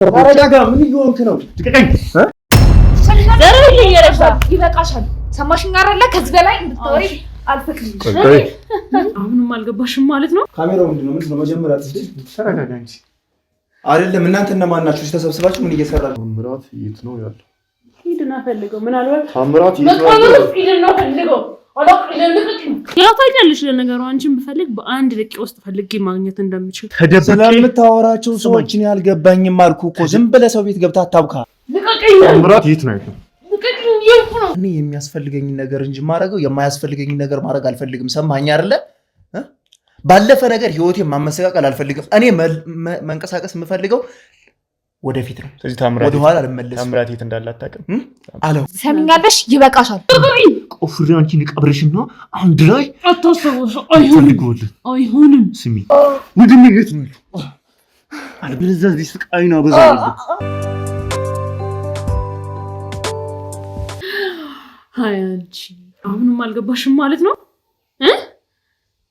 ተረጋጋ። ምን እየሆንክ ነው? ልቀቀኝ። ዘረኝ እየረባ ይበቃሻል። ሰማሽኝ አይደለ? ከዚህ በላይ እንድታወሪ አልፈቅድልሽም። አሁንም አልገባሽም ማለት ነው? ካሜራው ምንድነው? መጀመሪያ ተረጋጋ እንጂ አይደለም። እናንተ እነማን ናችሁ? ተሰብስባችሁ ምን እየሰራችሁ? ታምራት የት ነው ያለው? ሂድና ፈልገው። ምናልባት ታምራት የት ነው ያለው? ሂድና ፈልገው። ያው ታውቂያለሽ፣ ለነገሩ አንቺን ብፈልግ በአንድ ደቂቃ ውስጥ ፈልጌ ማግኘት እንደምችል። ስለምታወራቸው ሰዎችን ያልገባኝም አልኩ እኮ። ዝም ብለህ ሰው ቤት ገብተህ አታውካ። ታምራት የት ነው ያለው? እኔ የሚያስፈልገኝን ነገር እንጂ ማድረገው የማያስፈልገኝን ነገር ማድረግ አልፈልግም። ሰማኸኝ አይደለ? ባለፈ ነገር ህይወቴን ማመሰቃቀል አልፈልግም። እኔ መንቀሳቀስ የምፈልገው ወደፊት ነው። ስለዚህ ታምራት ወደ ኋላ አልመለስም። ታምራት የት እንዳለ አታውቅም አለው። ሰምኛለሽ? ይበቃሻል። ቆፍሬ አንቺን ቀብረሽና አንድ ላይ አታስቡሽ። አይሆንም። ስሚ ምንድን ነው የት ነው ያለው? አልበለዚያ እዚህ ስቃይ ነው አበዛለሁ። አይ አንቺ አሁንም አልገባሽም ማለት ነው?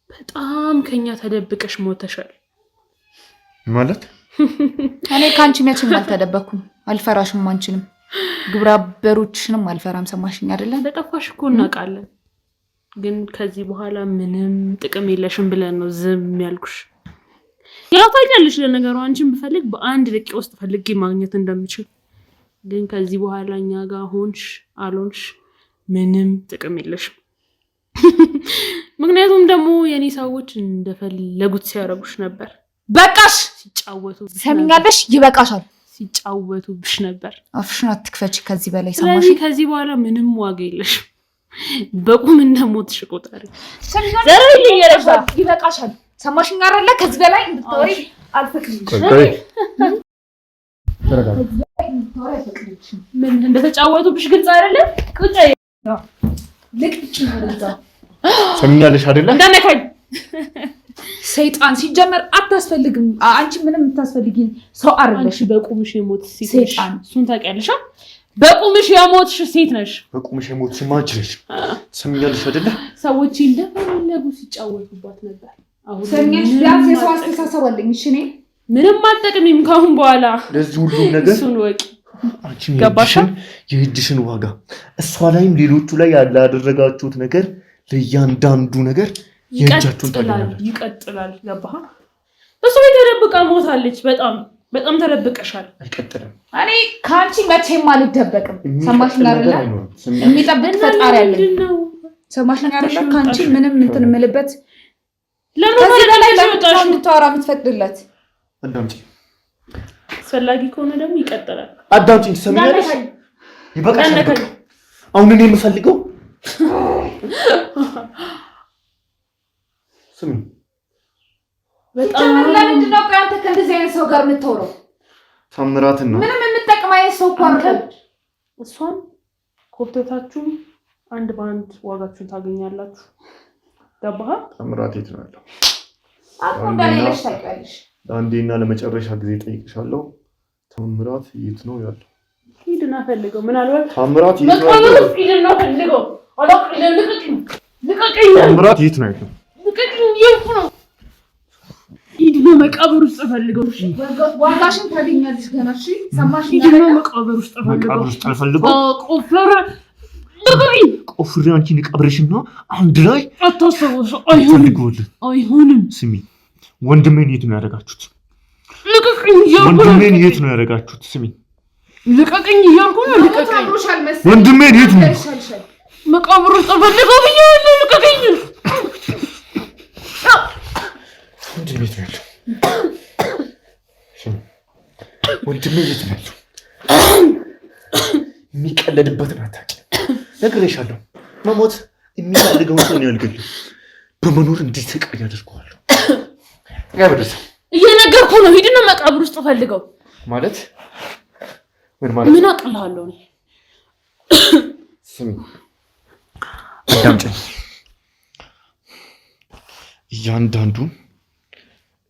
በጣም ከኛ ተደብቀሽ ሞተሻል ማለት። እኔ ካንቺ መቼም አልተደበኩም። አልፈራሽም። አንቺንም ግብረ አበሮችሽንም አልፈራም። ሰማሽኝ አይደለ? እንደጠፋሽ እኮ እናውቃለን፣ ግን ከዚህ በኋላ ምንም ጥቅም የለሽም ብለን ነው ዝም ያልኩሽ። ያው ታውቂያለሽ፣ ለነገሩ አንቺን ብፈልግ በአንድ ደቂቃ ውስጥ ፈልጌ ማግኘት እንደምችል፣ ግን ከዚህ በኋላ እኛ ጋር ሆንሽ አልሆንሽ ምንም ጥቅም የለሽም። ምክንያቱም ደግሞ የኔ ሰዎች እንደፈለጉት ሲያረጉሽ ነበር። በቃሽ። ሲጫወቱ ሰምኛለሽ? ይበቃሻል። ሲጫወቱብሽ ነበር። አፍሽን አትክፈች ከዚህ በላይ። ስለዚህ ከዚህ በኋላ ምንም ዋጋ የለሽም። በቁም እንደሞትሽ ቆጣሪ። ዘረኝ እየረባ ይበቃሻል። ሰማሽኝ አይደለ? ከዚህ በላይ እንድታወሪ አልፈቅድልሽም። ምን እንደተጫወቱብሽ ግልጽ አይደለም? ቁጭ ልቅጭ ወደዛ። ሰምኛለሽ አይደለ? እንዳነካኝ ሰይጣን ሲጀመር አታስፈልግም። አንቺ ምንም የምታስፈልጊኝ ሰው አይደለሽ። በቁምሽ የሞት ሴት ነሽ። ሰይጣን እሱን ታውቂያለሽ? በቁምሽ የሞትሽ ሴት ነሽ። በቁምሽ የሞትሽ ማንቺ ነሽ። ሰምኛለሽ አይደለ? ሰዎች እንደፈለጉ ሲጫወቱባት ነበር። አሁን ሰምኛለሽ? ቢያንስ የሰው አስተሳሰብ አለኝ። እሺ እኔ ምንም አልጠቅምም ካሁን በኋላ። ለዚህ ሁሉ ነገር እሱን ወቂ። አንቺ የእጅሽን ዋጋ እሷ ላይም ሌሎቹ ላይ ያላደረጋችሁት ነገር ለእያንዳንዱ ነገር የእጃችሁን ታገኛላችሁ። ይቀጥላል። ገባህ? እሱ ቤት ተደብቃ ሞታለች። በጣም ተደብቀሻል። አይቀጥልም። እኔ ከአንቺ መቼም አልደበቅም። ሰማሽኝ አይደለ? የሚጠብቅ ፈጣሪ አለኝ። ሰማሽኝ አይደለ? ከአንቺ ምንም እንትን የምልበት ከዚህ በላይ ለምንድነው እንድታወራ የምትፈቅድለት? አዳምጪ። አስፈላጊ ከሆነ ደግሞ ይቀጥላል። አዳምጪኝ። ትሰሚኛለሽ? ይበቃሻል። አሁን እኔ የምፈልገው ስሚ፣ በጣም ለምንድን ነው አንተ ከእንደዚህ አይነት ሰው ጋር የምትወራው? ታምራትና ምንም የምትጠቅም አይነት ሰው እኮ አይደለም። እሷን ኮርተታችሁ አንድ በአንድ ዋጋችሁን ታገኛላችሁ። ገባህ? ታምራት የት ነው ያለው? አቁ እንደሌለሽ ታውቂያለሽ። ለአንዴና ለመጨረሻ ጊዜ ጠይቅሻለሁ። ታምራት የት ነው ያለው? ሂድና ፈልገው። ምናልባት ታምራት የት ነው ያለው? ሂድና ፈልገው። ልቀቀኝ። ታምራት የት ነው ያለው? ሂድና መቃብር ውስጥ ፈልገው። ዋጋሽን ታገኛለሽ ገና። እሺ ሰማሽኝ? ሂድና መቃብር ውስጥ ፈልገው። ቆፍሬ አንቺን ቀብረሽና አንድ ላይ አታስቡሽ። አይሆንም። ስሚ፣ ወንድሜን የት ነው ያደረጋችሁት? ወንድሜን የት ነው ያደረጋችሁት? ስሚ፣ ልቀቀኝ እያልኩ ነው። ልቀቀኝ። ወንድሜን የት ነው? መቃብር ውስጥ ፈልገው ብያለሁ። ልቀቀኝ። ወንድሜ የት ነው ያለው? ወንድሜ የት ነው ያለው? የሚቀለድበትን አታውቂም። ነግሬሻለሁ። መሞት የሚፈልገውን ሰው ነው ያልገለሁ። በመኖር እንዲሰቃይ ያደርገዋለሁ። ያበደሰ እየነገርኩ ነው። ሂድና መቃብር ውስጥ ፈልገው ማለት ምን ማለት? ምን አቅልሃለሁ እኔ? ስሚ፣ አዳምጪኝ። እያንዳንዱን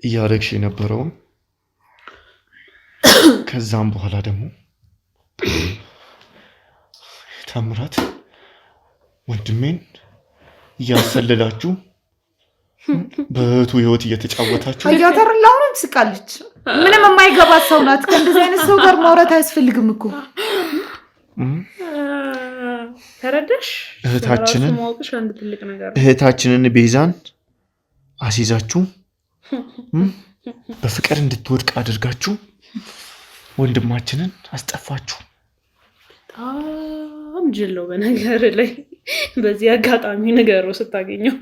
እያደረግሽ የነበረውን ከዛም በኋላ ደግሞ ታምራት ወንድሜን እያሰለላችሁ በእህቱ ህይወት እየተጫወታችሁ አያተርላውንም ስቃለች። ምንም የማይገባት ሰው ናት። ከእንደዚህ አይነት ሰው ጋር ማውራት አያስፈልግም እኮ ተረዳሽ? እህታችንን ቤዛን አሲዛችሁ በፍቅር እንድትወድቅ አድርጋችሁ ወንድማችንን አስጠፋችሁ። በጣም ጅል ነው በነገር ላይ። በዚህ አጋጣሚ ነገሩ ስታገኘው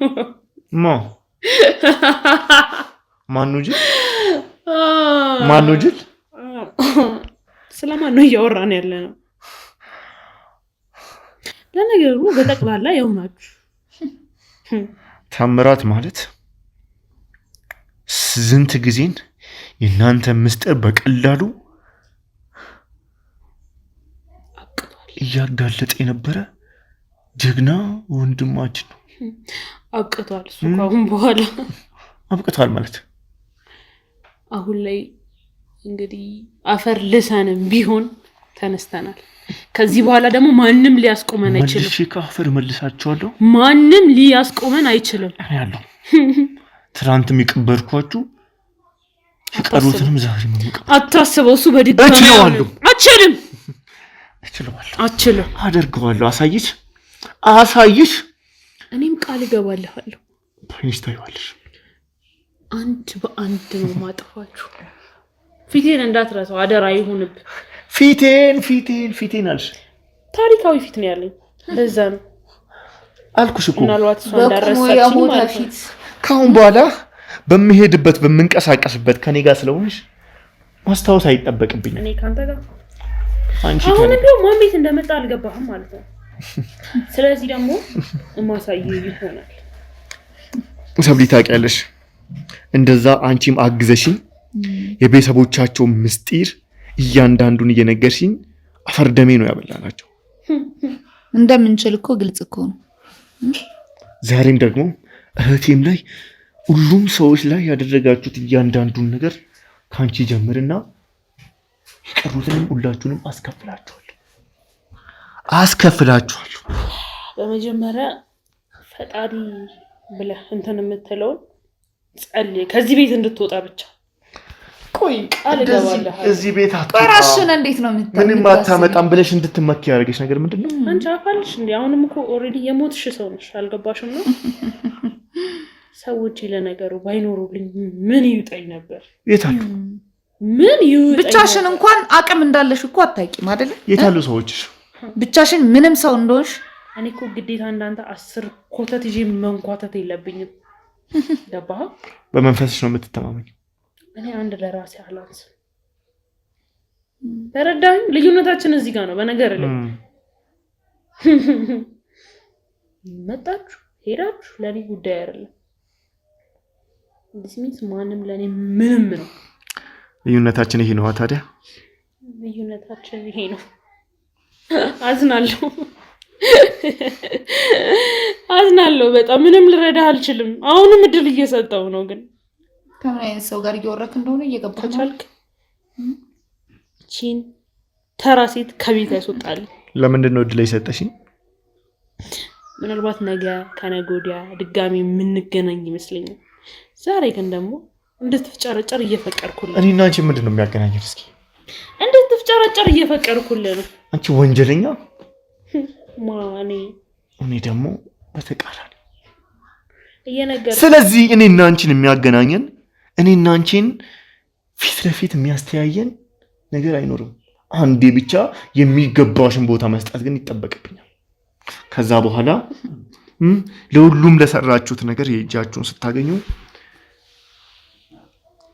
ማኑ ጅል ማኑ ጅል? ስለማን ነው እያወራን ያለ ነው? ለነገሩ በጠቅላላ ያውናችሁ ታምራት ማለት ስንት ጊዜን የእናንተ ምስጢር በቀላሉ እያጋለጠ የነበረ ጀግና ወንድማችን ነው። አብቅቷል። እሱ ካሁን በኋላ አብቅቷል ማለት አሁን ላይ እንግዲህ አፈር ልሰንም ቢሆን ተነስተናል። ከዚህ በኋላ ደግሞ ማንም ሊያስቆመን አይችልም። መልሼ ከአፈር መልሳቸዋለሁ። ማንም ሊያስቆመን አይችልም። ያለው ትናንትም ይቀበርኳችሁ የቀሩትንም ዛሬ መምቀ አታስበው። እሱ በድጋሚ አችልም አችልም አደርገዋለሁ። አሳይሽ እኔም ቃል እገባልሃለሁ። ፕሪንስ ታይዋለሽ። አንድ በአንድ ነው ማጥፋችሁ። ፊቴን እንዳትረሳው አደራ ይሁንብ። ፊቴን አልሽ። ታሪካዊ ፊት ነው ያለኝ። ለዛ ነው አልኩሽ እኮ ምናልባት እሷ እንዳረሳችኝ ማለት ነው። ካሁን በኋላ በምሄድበት በምንቀሳቀስበት ከኔ ጋር ስለሆንሽ ማስታወስ አይጠበቅብኝም። እኔ ካንተ ጋር አሁን እንደው ማን ቤት እንደመጣ አልገባህም ማለት ነው። ስለዚህ ደግሞ ማሳየው ይሆናል። ሰብሊ ታውቂያለሽ፣ እንደዛ አንቺም አግዘሽኝ የቤተሰቦቻቸው ምስጢር እያንዳንዱን እየነገርሽኝ አፈር ደሜ ነው ያበላናቸው። እንደምንችል እኮ ግልጽ እኮ ነው። ዛሬም ደግሞ እህቴም ላይ ሁሉም ሰዎች ላይ ያደረጋችሁት እያንዳንዱን ነገር ካንቺ ጀምርና የቀሩትንም ሁላችሁንም አስከፍላችኋለሁ። በመጀመሪያ ፈጣሪ ብለህ እንትን የምትለውን ጸልይ፣ ከዚህ ቤት እንድትወጣ ብቻ። ቆይ ቃል ገባለህ። እዚህ ቤት አራሽን እንዴት ነው ምንም አታመጣም ብለሽ እንድትመኪ ያደረገሽ ነገር ምንድነው? አንቺ አፋልሽ እንዴ? አሁንም እኮ ኦሬዲ የሞትሽ ሰው ነሽ። አልገባሽም ነው? ሰዎች ለነገሩ ባይኖሩልኝ ምን ይውጣኝ ነበር? የታሉ? ምን ይውጣኝ? ብቻሽን እንኳን አቅም እንዳለሽ እኮ አታውቂም አይደል? የታሉ ሰዎችሽ? ብቻሽን ምንም ሰው እንደሆንሽ። እኔ እኮ ግዴታ እንዳንተ 10 ኮተት ይዤ መንኳተት የለብኝም። ገባህ? በመንፈስሽ ነው የምትተማመኝ። እኔ አንድ ለራሴ አላንስ። ተረዳኝ። ልዩነታችን እዚህ ጋር ነው። በነገር ላይ መጣችሁ ሄዳችሁ ለኔ ጉዳይ አይደለም። ዲስሚስ ማንም ለኔ ምንም ነው። ልዩነታችን ይሄ ነው ታዲያ። ልዩነታችን ይሄ ነው። አዝናለሁ በጣም። ምንም ልረዳ አልችልም። አሁንም እድል እየሰጠው ነው ግን ከምን አይነት ሰው ጋር እየወረክ እንደሆነ እየገባህ ነው። ተቻልክ ቺን ተራ ሴት ከቤት ያስወጣል። ለምንድን ነው እድል የሰጠሽኝ? ምናልባት ነገ ከነገ ወዲያ ድጋሚ የምንገናኝ ይመስለኛል። ዛሬ ግን ደግሞ እንድትፍጨረጨር እየፈቀድኩልህ። እኔና አንቺ ምንድን ነው የሚያገናኘን? እስኪ እንድትፍጨረጨር እየፈቀድኩልህ ነው። አንቺ ወንጀለኛ ማኔ፣ እኔ ደግሞ በተቃራኒ እየነገርኩህ። ስለዚህ እኔና አንቺን የሚያገናኘን እኔና አንቺን ፊት ለፊት የሚያስተያየን ነገር አይኖርም። አንዴ ብቻ የሚገባሽን ቦታ መስጠት ግን ይጠበቅብኛል። ከዛ በኋላ ለሁሉም ለሰራችሁት ነገር የእጃችሁን ስታገኙ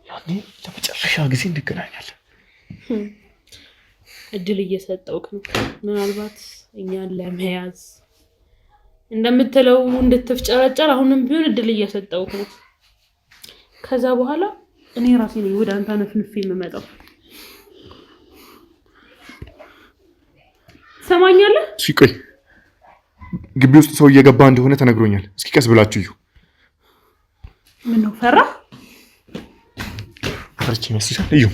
ያኔ ለመጨረሻ ጊዜ እንገናኛለን። እድል እየሰጠውክ ነው። ምናልባት እኛን ለመያዝ እንደምትለው እንድትፍጨረጨር አሁንም ቢሆን እድል እየሰጠውክ ነው። ከዛ በኋላ እኔ ራሴ ነኝ ወደ አንተ ነፍንፌ የምመጣው። ሰማኛለህ? እሺ ቆይ፣ ግቢ ውስጥ ሰው እየገባ እንደሆነ ተነግሮኛል። እስኪ ቀስ ብላችሁ እዩ። ምን ነው ፈራ? ፈርቼ ይመስልሻል? እዩ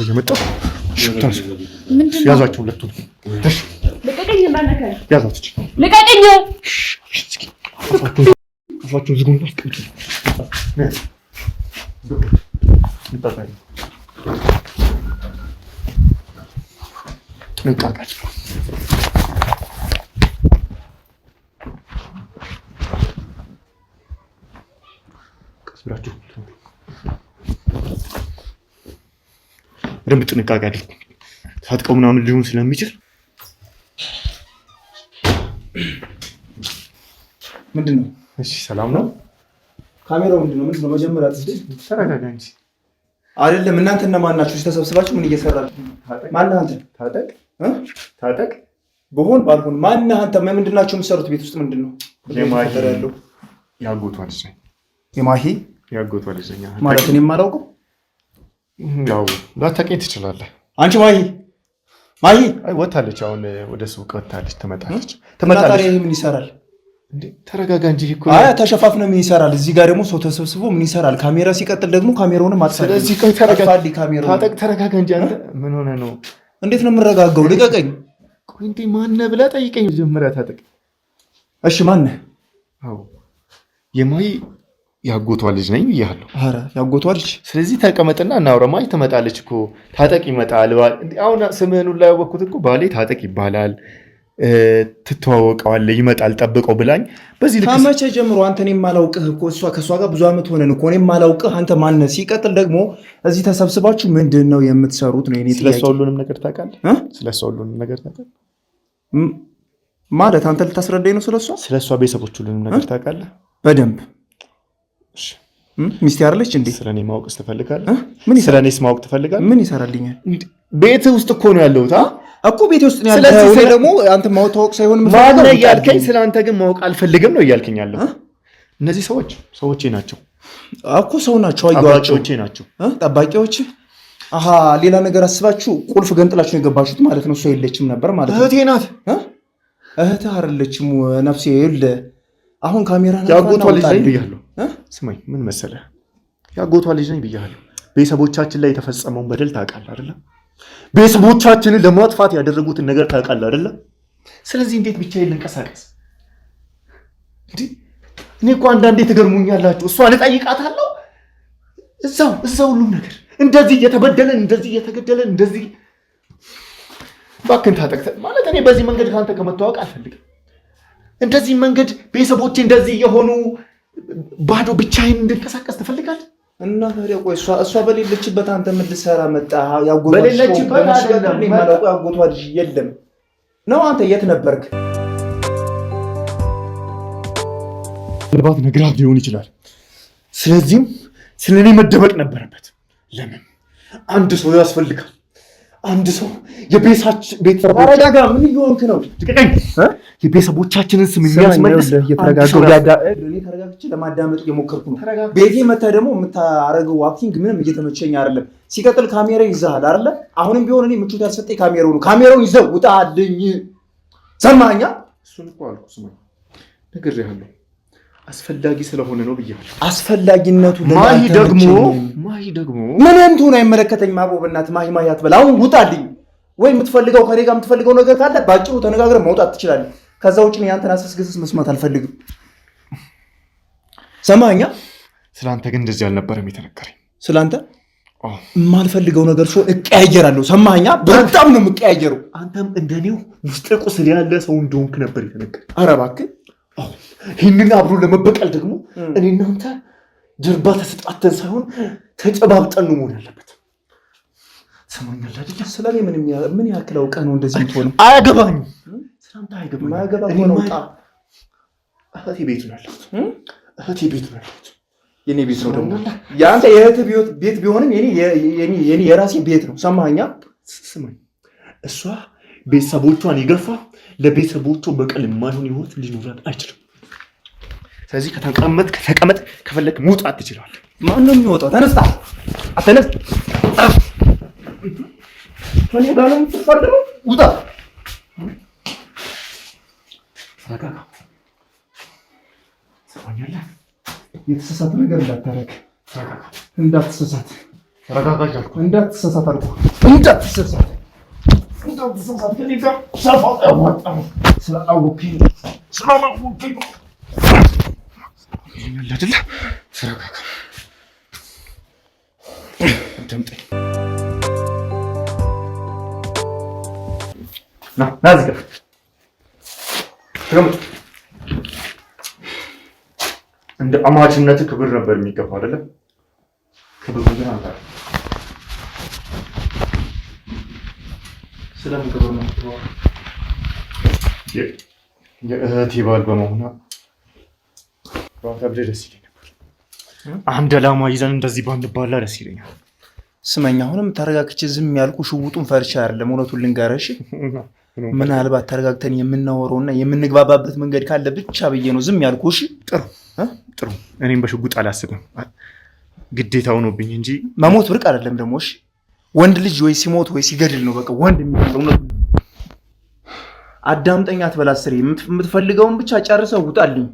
እየመጣሁ ሽታስ ምንድነው? ያዛችሁ ሁለቱን። እሺ ልቀቀኝ። ባነከ ያዛችሁ። ልቀቀኝ። እስኪ አፋችሁን ዝጉና አስቀምጡ። ጥንቃቄ ብላችሁ በደንብ ጥንቃቄ አድርጉ። ታጥቀው ምናምን ሊሆን ስለሚችል ምንድን ነው? እሺ ሰላም ነው። ካሜራው ምንድን ነው? መጀመሪያ ተረጋጋ እንጂ። አይደለም እናንተ እነማን ናችሁ? ተሰብስባችሁ ምን እየሰራችሁ? ማነህ አንተ? ታጠቅ በሆን ባልሆን ማነህ አንተ? ምንድን ናችሁ የምትሰሩት ቤት ውስጥ? ምንድን ነው ያለው? ያጎቷ ልጅ ነኝ። የማሂ ያጎቷ ልጅ ነኝ ማለት እኔ የማላውቀው? ያው ላታውቂኝ ትችላለህ። አንቺ ማሂ አይ ወታለች፣ አሁን ወደ ሱቅ ወታለች። ትመጣለች። ይሄ ምን ይሰራል? ተረጋጋ እንጂ እኮ። አይ ተሸፋፍነ ምን ይሰራል? እዚህ ጋር ደግሞ ሰው ተሰብስቦ ምን ይሰራል? ካሜራ ሲቀጥል ደግሞ ካሜራውንም አጥፋልኝ። ስለዚህ ቆይ ተረጋጋ እንጂ አንተ ምን ሆነ ነው? እንዴት ነው የምረጋጋው? ልቀቀኝ። ቆይ እንዴ ማነህ ብለህ ጠይቀኝ መጀመሪያ። ታጠቅ። እሺ ማነህ? አዎ የማሂ ያጎቷ ልጅ ነኝ ብያለሁ። ኧረ ያጎቷ ልጅ። ስለዚህ ተቀመጥና እናውራ። ማሂ ትመጣለች እኮ። ታጠቅ ይመጣል። አሁን ስምህን ሁላ ያወቅሁት እኮ ባሌ ታጠቅ ይባላል። ትተዋወቀዋለህ፣ ይመጣል ጠብቀው ብላኝ። በዚህ ልክ ከመቼ ጀምሮ አንተን የማላውቅህ እኮ ከእሷ ጋር ብዙ ዓመት ሆነን እኮ እኔም የማላውቅህ አንተ ማነህ? ሲቀጥል ደግሞ እዚህ ተሰብስባችሁ ምንድን ነው የምትሰሩት ነው የኔ ጥያቄ። ስለሷ ሁሉንም ነገር ታውቃለህ? ስለሷ ሁሉንም ነገር ታውቃለህ ማለት አንተ ልታስረዳኝ ነው? ስለሷ ቤተሰቦች ሁሉንም ነገር ታውቃለህ በደንብ። ሚስቴ አይደለች እንዴ? ስለኔ ማወቅ ትፈልጋለህ? ስለኔስ ማወቅ ትፈልጋለህ? ምን ይሰራልኛል? ቤት ውስጥ እኮ ነው ያለሁት እኮ ቤት ውስጥ ነው ያለው። እኔ ደግሞ አንተ ማወቅ ሳይሆን ማነው እያልከኝ፣ ስለአንተ ግን ማወቅ አልፈልግም ነው እያልከኝ ያለው። እነዚህ ሰዎቼ ናቸው እኮ ሰው ናቸው። አዩዋቸው ናቸው ጠባቂዎች። አሃ ሌላ ነገር አስባችሁ ቁልፍ ገንጥላችሁ ነው የገባችሁት ማለት ነው። እሷ የለችም ነበር ማለት ነው። እህቴ ናት። እህትህ አይደለችም ነፍሴ። ይኸውልህ አሁን ካሜራ ያጎቷ ልጅ ነኝ ብያለሁ። ስማኝ ምን መሰለህ፣ ያጎቷ ልጅ ነኝ ብያለሁ። ቤተሰቦቻችን ላይ የተፈጸመውን በደል ታውቃለህ አይደለም? ቤተሰቦቻችንን ለማጥፋት ያደረጉትን ነገር ታውቃለህ አይደለም? ስለዚህ እንዴት ብቻዬን ልንቀሳቀስ? እኔ እኮ አንዳንዴ ትገርሙኛላችሁ። እሷን እጠይቃታለሁ፣ እዛው ሁሉም ነገር እንደዚህ እየተበደለን እንደዚህ እየተገደለን እንደዚህ። እባክህን ታጠቅ ማለት እኔ በዚህ መንገድ ከአንተ ከመተዋወቅ አልፈልግም። እንደዚህ መንገድ ቤተሰቦቼ እንደዚህ የሆኑ ባዶ ብቻዬን እንድንቀሳቀስ ትፈልጋለህ? እና ታዲያ ቆይ እሷ በሌለችበት አንተ ምን ልትሰራ መጣ? በሌለችበት ያጎቷ ልጅ የለም ነው። አንተ የት ነበርክ? ልባት ነግራት ሊሆን ይችላል። ስለዚህም ስለኔ መደበቅ ነበረበት። ለምን? አንድ ሰው ያስፈልጋል። አንድ ሰው ተረጋጋ። ምን እየሆንክ ነው? የቤተሰቦቻችንን ስም የሚያስመልስ ተረጋግቼ ለማዳመጥ እየሞከርኩ ነው። ቤቴ መተህ ደግሞ የምታረገው አክቲንግ ምንም እየተመቸኝ አይደለም። ሲቀጥል ካሜራ ይዘሃል አይደለ? አሁንም ቢሆን እኔ ምቾት ያልሰጠኝ ካሜራው ነው። ካሜራውን ይዘህ ውጣልኝ። ሰማኸኝ? እሱን እኮ አልኩህ። ስማኝ ነግሬሃለሁ። አስፈላጊ ስለሆነ ነው ብያለሁ። አስፈላጊነቱ ማሂ ደግሞ ምንም ትሁን አይመለከተኝም። አቦ በእናትህ ማሂ አትበል። አሁን ውጣልኝ። ወይ የምትፈልገው ከኔ ጋር የምትፈልገው ነገር ካለ ባጭሩ ተነጋግረን መውጣት ትችላለህ። ከዛ ውጭ ነው ያንተን አሰስገሰስ መስማት አልፈልግም። ሰማኸኝ? ስለአንተ ግን እንደዚህ አልነበረም የተነገረኝ። ስለአንተ የማልፈልገው ነገር ሲሆን እቀያየራለሁ። ሰማኸኝ? በጣም ነው የምቀያየረው። አንተም እንደኔው ውስጥ ቁስል ያለ ሰው እንደሆንክ ነበር የተነገረኝ። ኧረ እባክህ ይህንን አብሮ ለመበቀል ደግሞ እኔ እናንተ ጀርባ ተሰጣተን ሳይሆን ተጨባብጠን ነው መሆን ያለበት። ሰማኛል አይደል? ስለኔ ምን ያክል አውቀህ ነው እንደዚህ የምትሆነው? አያገባኝም። ስለአንተ አያገባኝም። እህቴ ቤት ነው ያለሁት። የኔ ቤት ነው ደግሞ የአንተ የእህትህ ቤት ቢሆንም የኔ የራሴ ቤት ነው። ሰማኸኝ? ስማኝ፣ እሷ ቤተሰቦቿን ይገፋ ለቤተሰቦቿ በቀል የማይሆን ህይወት ሊኖራት አይችልም። ስለዚህ ተቀመጥ፣ ከፈለክ መውጣት ትችላለህ። ማን ነው የሚወጣው? ተነስታ አተነስ እኔ ጋር ነው የምትፈርደው። ውጣ። ተረጋጋ። ሰማኛለህ? የተሳሳተ ነገር እንዳታረግ። ተረጋጋ። እንዳትሳሳት። ተረጋጋ እያልኩ እንዳትሳሳት አልኩህ። እንዳትሳሳት ከእኔ ጋር ሰፋ ስላላወቅኝ ሰምተኛል አይደለ? ተረጋጋ። አዳምጠኝ። ና እዚህ ጋር ተቀመጥ። እንደ አማችነት ክብር ነበር የሚገባው አይደለ? ክብር ግን አንተ ስለምን ክብር ነው የምትለው? የእህቴ ባል በመሆኗ ባታብደ ደስ ይለኝ ነበር። አንድ ዓላማ ይዘን እንደዚህ ባንባላ ደስ ይለኛል። ስመኛ አሁንም ተረጋግቼ ዝም ያልኩ ሽውጡን ፈርቻ አይደለም። እውነቱን ልንገርሽ ምናልባት ተረጋግተን የምናወራውና የምንግባባበት መንገድ ካለ ብቻ ብዬ ነው ዝም ያልኩ። እሺ ጥሩ። እኔም በሽጉጥ አላስብም። ግዴታ ሆኖብኝ እንጂ መሞት ብርቅ አይደለም ደግሞ። እሺ ወንድ ልጅ ወይ ሲሞት ወይ ሲገድል ነው በቃ ወንድ የሚባለው። እውነቱን አዳምጠኝ አትበላ። ስሬ የምትፈልገውን ብቻ ጨርሰው ውጣልኝ።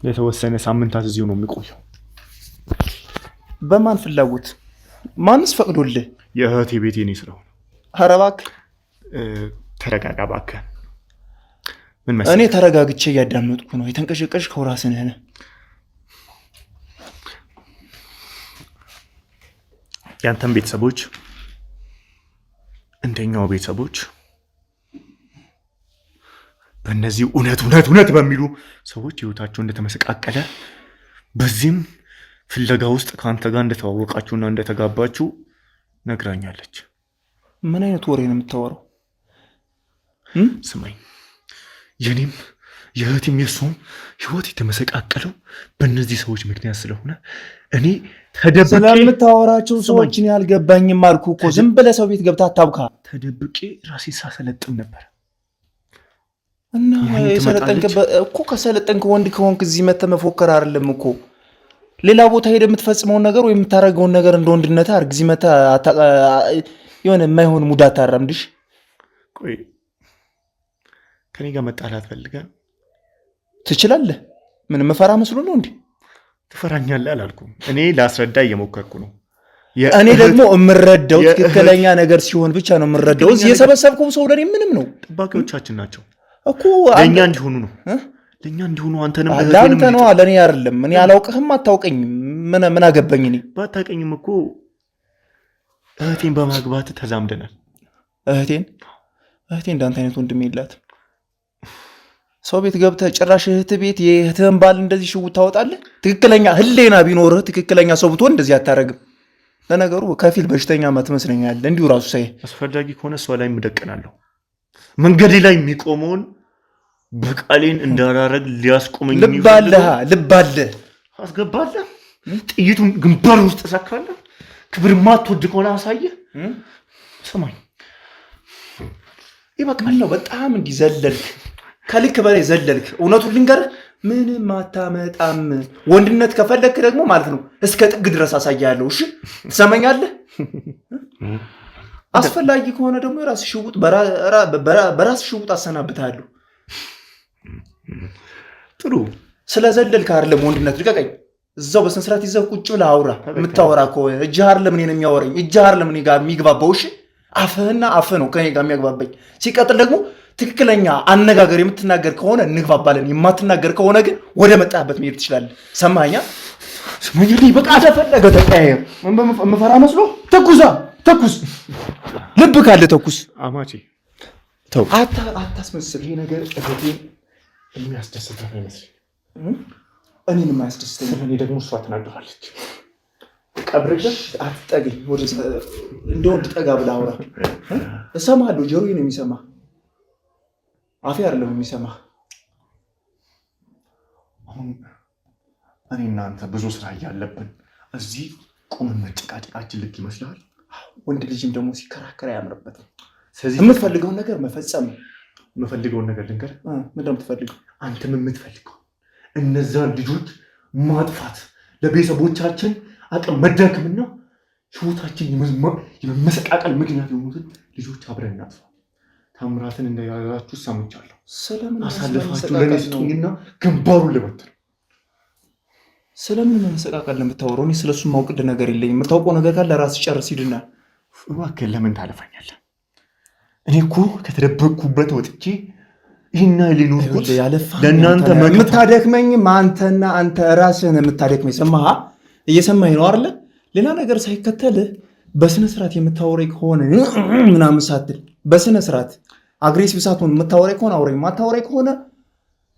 የተወሰነ ሳምንታት እዚሁ ነው የሚቆየው። በማን ፍላጎት? ማንስ ፈቅዶልህ? የእህቴ ቤቴ እኔ ስለሆነ። ኧረ እባክህ ተረጋጋ እባክህ። እኔ ተረጋግቼ እያዳመጥኩ ነው። የተንቀሸቀሽከው ራስህ ነህ። ያንተም ቤተሰቦች እንደኛው ቤተሰቦች በእነዚህ እውነት በሚሉ ሰዎች ህይወታቸው እንደተመሰቃቀለ በዚህም ፍለጋ ውስጥ ከአንተ ጋር እንደተዋወቃችሁና እንደተጋባችሁ ነግራኛለች። ምን አይነት ወሬ ነው የምታወራው? ስማኝ፣ የኔም የእህቴም የእሷም ህይወት የተመሰቃቀለው በእነዚህ ሰዎች ምክንያት ስለሆነ እኔ ተደብቄ ስለምታወራቸው ሰዎችን ያልገባኝም አልኩ እኮ። ዝም ብለህ ሰው ቤት ገብተህ አታብካ። ተደብቄ ራሴ ሳሰለጥን ነበር እና እኮ ከሰለጠንክ ወንድ ከሆንክ እዚህ መተህ መፎከር አይደለም እኮ። ሌላ ቦታ ሄደህ የምትፈጽመውን ነገር ወይ የምታደርገውን ነገር እንደ ወንድነት አድርግ። እዚህ መተህ የሆነ የማይሆን ሙድ አታራምድሽ። ቆይ ከኔ ጋር መጣላት ፈልገህ ትችላለህ? ምን መፈራ መስሎ ነው እንዴ? ትፈራኛለህ አላልኩም። እኔ ላስረዳ እየሞከርኩ ነው። እኔ ደግሞ የምረዳው ትክክለኛ ነገር ሲሆን ብቻ ነው የምረዳው። እዚህ የሰበሰብከው ሰው ለኔ ምንም ነው። ጠባቂዎቻችን ናቸው እኮ ለእኛ እንዲሆኑ ነው። ለእኛ እንዲሆኑ አንተንም ለአንተ ነው፣ ለእኔ አይደለም። እኔ አላውቅህም፣ አታውቀኝም። ምን አገባኝ? እኔ ባታውቀኝም እኮ እህቴን በማግባት ተዛምደናል። እህቴን እንዳንተ አይነት ወንድም የላትም። ሰው ቤት ገብተህ ጭራሽ እህት ቤት የእህትህን ባል እንደዚህ ሽውት ታወጣለህ? ትክክለኛ ህሌና ቢኖርህ ትክክለኛ ሰው ብትሆን እንደዚህ አታረግም። ለነገሩ ከፊል በሽተኛ ትመስለኛለህ። እንዲሁ ራሱ ሳይ አስፈላጊ ከሆነ እሷ ላይ እደቅናለሁ። መንገዴ ላይ የሚቆመውን በቃሌን እንዳላረግ ሊያስቆመኝ ልብ አለህ አስገባለህ። ጥይቱን ግንባር ውስጥ ሰካለህ። ክብር ማትወድ ከሆነ አሳየህ። ስማኝ ይበቃል ነው። በጣም እንዲዘለልክ ከልክ በላይ ዘለልክ። እውነቱን ልንገርህ ምንም አታመጣም። ወንድነት ከፈለክ ደግሞ ማለት ነው እስከ ጥግ ድረስ አሳያለሁ። እሺ ትሰማኛለህ? አስፈላጊ ከሆነ ደግሞ የራስ ሽውጥ በራስ ሽውጥ አሰናብታለሁ። ጥሩ ስለዘለልክ አይደለም ወንድነት ልቀቀኝ። እዛው በስነ ስርዓት ይዘህ ቁጭ ብለህ አውራ። የምታወራ ከሆነ እጅህ አይደለም እኔን የሚያወራኝ፣ እጅህ አይደለም እኔ ጋር የሚግባባው። እሺ አፍህና አፍህ ነው ከኔ ጋር የሚያግባባኝ። ሲቀጥል ደግሞ ትክክለኛ አነጋገር የምትናገር ከሆነ እንግባባለን። የማትናገር ከሆነ ግን ወደ መጣህበት መሄድ ትችላለህ። ሰማኸኝ? ስማኝ፣ በቃ ተፈለገ ተቀያየር። የምፈራ መስሎ ተኩስ። ልብ ካለ ተኩስ። አማቼ ተው፣ አታስመስል። ይሄ ነገር እህቴን የሚያስደስትህ አይመስለኝም። እኔን የማያስደስተኝ እኔ ደግሞ እሷ ትናገራለች። ቀብረሽ አትጠገኝ። እንደ ወንድ ጠጋ ብለህ አውራ። እሰማሃለሁ። ጆሮዬ ነው የሚሰማ፣ አፌ አይደለም የሚሰማ። አሁን እኔ እናንተ ብዙ ስራ እያለብን እዚህ ቁምን መጨቃጨቃችን ልክ ይመስላል። ወንድ ልጅም ደግሞ ሲከራከር አያምርበትም። ስለዚህ የምትፈልገውን ነገር መፈጸም ነው። የምፈልገውን ነገር ልንገርህ። ምንድን ነው የምትፈልገው? አንተም የምትፈልገው እነዛን ልጆች ማጥፋት፣ ለቤተሰቦቻችን አቅም መዳከምና ህይወታችን የመመሰቃቀል ምክንያት የሆኑትን ልጆች አብረን እናጥፋ። ታምራትን እንደያዛችሁ ሰምቻለሁ። አሳልፋችሁ ለእኔ ስጡኝና ግንባሩን ልበትር። ስለምን መመሰቃቀል ነው የምታወራው? እኔ ስለሱ ማውቅልህ ነገር የለኝም። የምታውቀው ነገር ካለ ራስህ ጨርስ። ሂድና እባክህ ለምን ታለፋኛለህ? እኔ እኮ ከተደበቅኩበት ወጥቼ ይህና ሊኖርኩት ለእናንተ የምታደክመኝም አንተ ራስህን የምታደክመኝ። ሰማህ? እየሰማኝ ነው አይደለ? ሌላ ነገር ሳይከተልህ በስነ ስርዓት የምታወራኝ ከሆነ ምናምን ሳትል በስነ ስርዓት አግሬሲቭ ሳትሆን የምታወራኝ ከሆነ አውራኝ፣ የማታወራኝ ከሆነ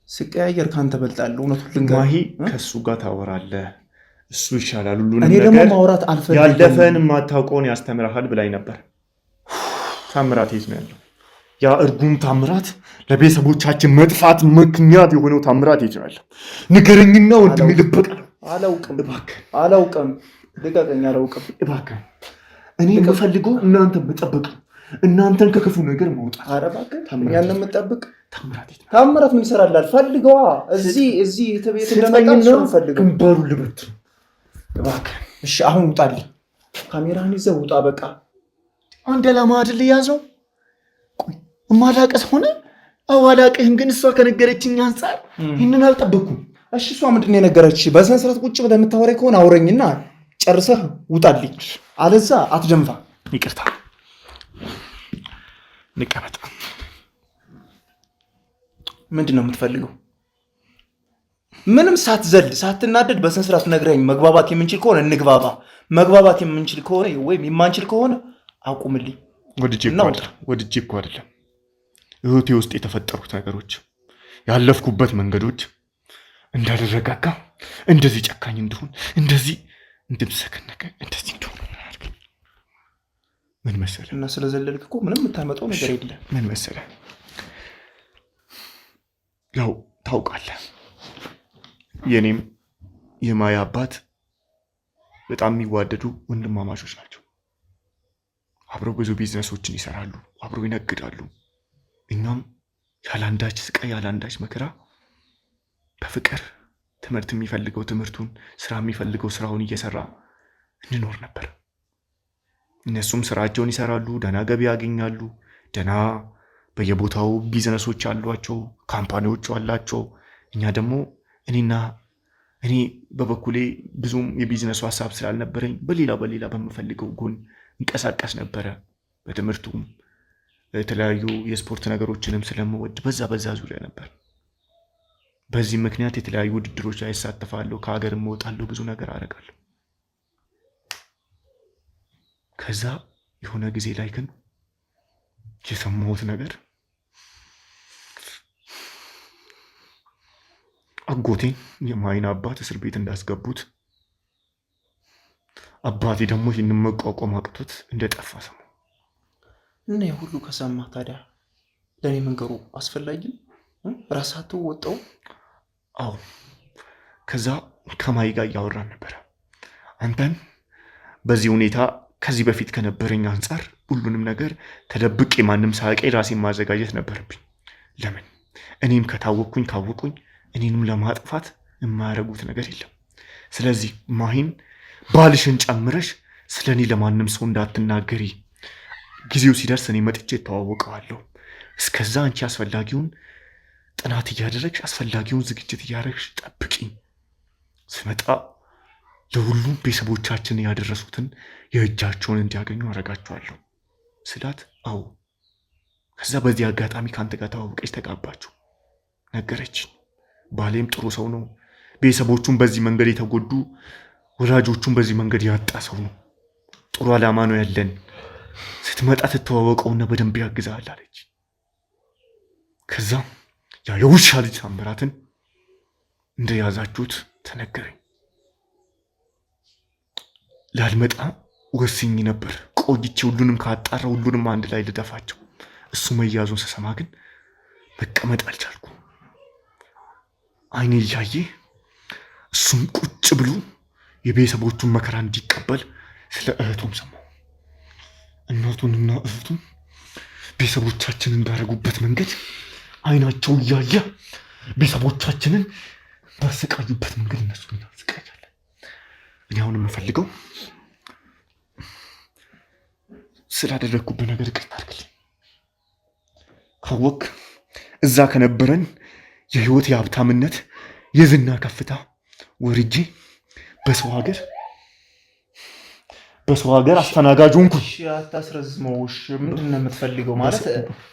ስቀያየር ካንተ በልጣለሁ። እውነቱን ልንገርህ ማሂ፣ ከእሱ ጋር ታወራለህ፣ እሱ ይሻላል ሁሉንም እኔ ደግሞ ማውራት አልፈልግም። ያለፈን የማታውቀውን ያስተምርሃል ብላኝ ነበር። ታምራት የት ነው ያለው? ያ እርጉም ታምራት፣ ለቤተሰቦቻችን መጥፋት ምክንያት የሆነው ታምራት የት ነው ያለው? ንገረኝና ወንድሜ ልበቀል። አላውቅም፣ አላውቅም፣ ልቀቀኝ፣ አላውቅም እባክህ። እኔ የምፈልገው እናንተን መጠበቅ፣ እናንተን ከክፉ ነገር መውጣት። ኧረ እባክህ እኛን ነው የምጠብቅ። ታምራት ምን ይሰራላል? ፈልገዋ እዚህ ቤት እንደመጣ ፈልገው ግንባሩ ልበት እባክህ። እሺ አሁን ውጣልኝ፣ ካሜራህን ይዘህ ውጣ። በቃ አንድ ዓላማ አይደል ያዘው? ቆይ እማላቀስ ሆነ አዋላቅህም፣ ግን እሷ ከነገረችኝ አንፃር ይህንን አልጠበኩም። እሺ እሷ ምንድን ነው የነገረች? በስነ ስርዓት ቁጭ ብለህ የምታወራኝ ከሆነ አውረኝና ጨርሰህ ውጣልኝ፣ አለዛ አትደንፋ። ይቅርታ ንቀመጥ። ምንድን ነው የምትፈልገው? ምንም ሳትዘል ሳትናደድ በስነ ስርዓት ነግረኝ። መግባባት የምንችል ከሆነ እንግባባ። መግባባት የምንችል ከሆነ ወይም የማንችል ከሆነ አቁምልኝ። ወድጄ እኮ አይደለም። እህቴ ውስጥ የተፈጠሩት ነገሮች፣ ያለፍኩበት መንገዶች እንዳልረጋጋ፣ እንደዚህ ጨካኝ እንደሆን፣ እንደዚህ እንድምሰከነከ፣ እንደዚህ እንደሆነ ምን መሰለህ? እና ስለዘለልክ እኮ ምንም የምታመጣው ነገር የለም። ምን መሰለህ? ያው ታውቃለህ፣ የኔም የማያ አባት በጣም የሚዋደዱ ወንድማማቾች ናቸው። አብረው ብዙ ቢዝነሶችን ይሰራሉ፣ አብረው ይነግዳሉ። እኛም ያላንዳች ስቃይ ያላንዳች መከራ በፍቅር ትምህርት የሚፈልገው ትምህርቱን፣ ስራ የሚፈልገው ስራውን እየሰራ እንኖር ነበር። እነሱም ስራቸውን ይሰራሉ፣ ደህና ገቢ ያገኛሉ፣ ደህና በየቦታው ቢዝነሶች አሏቸው፣ ካምፓኒዎች አላቸው። እኛ ደግሞ እኔ በበኩሌ ብዙም የቢዝነሱ ሀሳብ ስላልነበረኝ በሌላ በምፈልገው ጎን እንቀሳቀስ ነበረ። በትምህርቱም የተለያዩ የስፖርት ነገሮችንም ስለምወድ በዛ ዙሪያ ነበር። በዚህ ምክንያት የተለያዩ ውድድሮች ላይ እሳተፋለሁ፣ ከሀገርም እወጣለሁ፣ ብዙ ነገር አደርጋለሁ። ከዛ የሆነ ጊዜ ላይ ግን የሰማሁት ነገር አጎቴን የማይን አባት እስር ቤት እንዳስገቡት፣ አባቴ ደግሞ ይህንን መቋቋም አቅቶት እንደጠፋ ሰማሁ። እና የሁሉ ከሰማ ታዲያ ለእኔ መንገሩ አስፈላጊ ራሳቸው ወጣው? አዎ። ከዛ ከማይ ጋር እያወራን ነበረ። አንተን በዚህ ሁኔታ ከዚህ በፊት ከነበረኝ አንጻር ሁሉንም ነገር ተደብቄ ማንም ሳያውቀኝ ራሴን ማዘጋጀት ነበረብኝ። ለምን? እኔም ካወቁኝ እኔንም ለማጥፋት የማያደርጉት ነገር የለም። ስለዚህ ማሂን ባልሽን ጨምረሽ ስለ እኔ ለማንም ሰው እንዳትናገሪ፣ ጊዜው ሲደርስ እኔ መጥቼ እተዋወቀዋለሁ። እስከዛ አንቺ አስፈላጊውን ጥናት እያደረግሽ አስፈላጊውን ዝግጅት እያደረግሽ ጠብቂኝ። ስመጣ ለሁሉም ቤተሰቦቻችን ያደረሱትን የእጃቸውን እንዲያገኙ አረጋቸዋለሁ ስላት፣ አዎ። ከዛ በዚህ አጋጣሚ ከአንተ ጋር ተዋውቀች ተጋባችሁ ነገረችኝ። ባሌም ጥሩ ሰው ነው። ቤተሰቦቹን በዚህ መንገድ የተጎዱ፣ ወላጆቹን በዚህ መንገድ ያጣ ሰው ነው። ጥሩ ዓላማ ነው ያለን። ስትመጣ ትተዋወቀውና በደንብ ያግዛል አለች። ከዛ ያ የውሻ ልጅ ታምራትን እንደያዛችሁት ተነገረኝ። ላልመጣ ወስኝ ነበር። ቆይቼ ሁሉንም ካጣራ ሁሉንም አንድ ላይ ልደፋቸው። እሱ መያዙን ስሰማ ግን መቀመጥ አልቻልኩም። አይኔ እያየ እሱም ቁጭ ብሎ የቤተሰቦቹን መከራ እንዲቀበል ስለ እህቱም ሰማሁ። እናቱንና እህቱን ቤተሰቦቻችንን እንዳደረጉበት መንገድ አይናቸው እያየ ቤተሰቦቻችንን ባሰቃዩበት መንገድ እነሱ እናሰቃያለን። እኔ አሁን የምፈልገው ስላደረግኩበት ነገር ይቅርታ አድርግልኝ። ካወቅ እዛ ከነበረን የህይወት የሀብታምነት የዝና ከፍታ ወርጄ በሰው ሀገር በሰው ሀገር አስተናጋጅ ሆንኩ። እሺ አታስረዝመውሽ። ምንድነው የምትፈልገው? ማለት